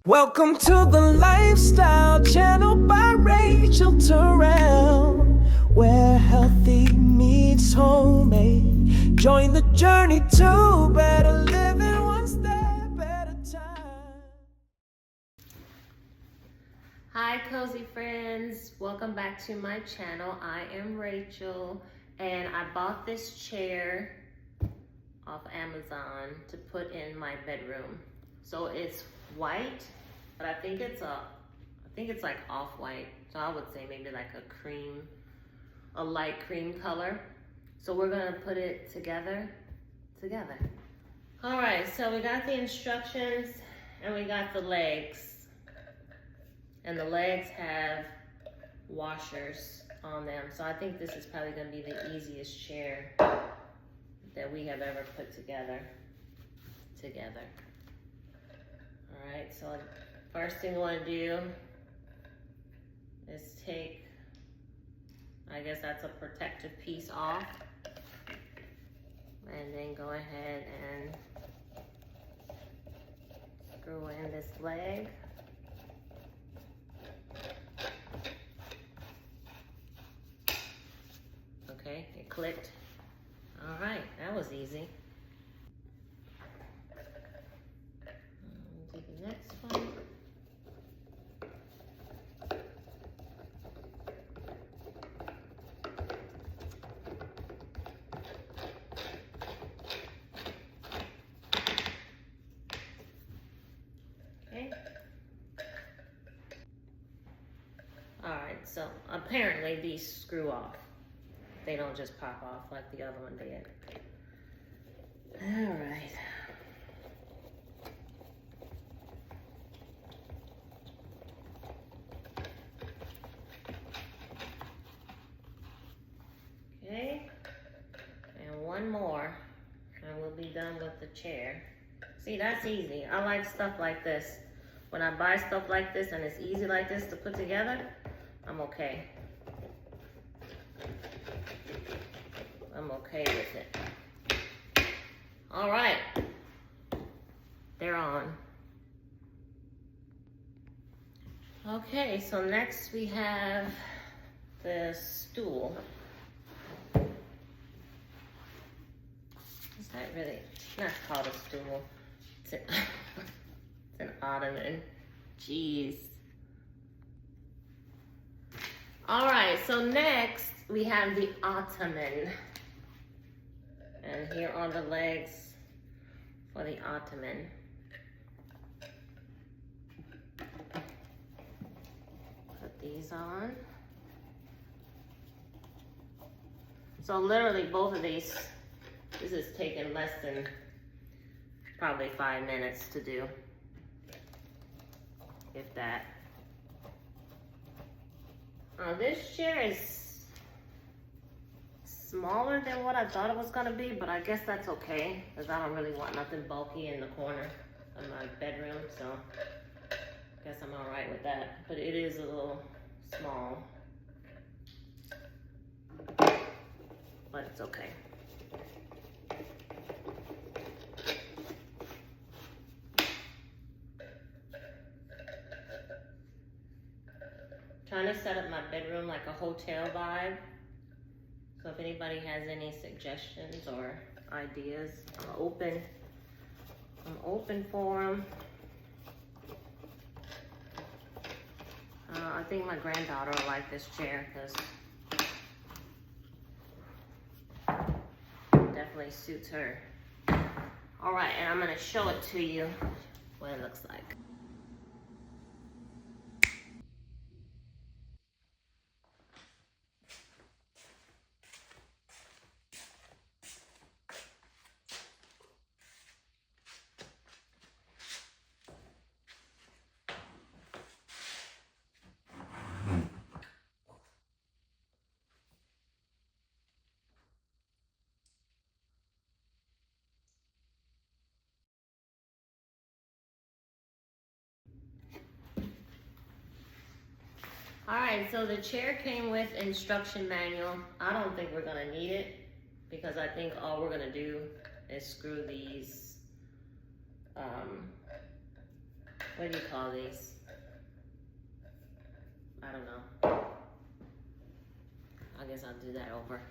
Welcome to the Lifestyle Channel by Rachel Terrell, where healthy meets homemade. Join the journey to better living, one step at a time. Hi cozy friends, welcome back to my channel. I am Rachel and I bought this chair off Amazon to put in my bedroom. So it's white, but I think it's like off-white. So I would say maybe like a light cream color. So we're gonna put it together. All right, so we got the instructions and we got the legs. And the legs have washers on them. So I think this is probably gonna be the easiest chair that we have ever put together. All right, so first thing we wanna do is take, I guess that's a protective piece off. And then go ahead and screw in this leg. Okay, it clicked. All right, that was easy. Do the next one. Okay. All right, so apparently these screw off. They don't just pop off like the other one did. All right. Okay, and one more, and we'll be done with the chair. See, that's easy. I like stuff like this. When I buy stuff like this and it's easy like this to put together, I'm okay. I'm okay with it. All right, they're on. Okay, so next we have the stool. Is that really, not called a stool. It's an ottoman. Jeez. All right, so next we have the ottoman. And here are the legs for the ottoman. Put these on. So literally both of these, this is taking less than probably 5 minutes to do, if that. This chair is smaller than what I thought it was gonna be, but I guess that's okay, because I don't really want nothing bulky in the corner of my bedroom, so I guess I'm all right with that. But it is a little small, but it's okay. Trying to set up my bedroom like a hotel vibe. So if anybody has any suggestions or ideas, I'm open for them. I think my granddaughter will like this chair because it definitely suits her. All right, and I'm gonna show it to you what it looks like. All right, so the chair came with instruction manual. I don't think we're gonna need it because I think all we're gonna do is screw these what do you call these? I don't know. I guess I'll do that over.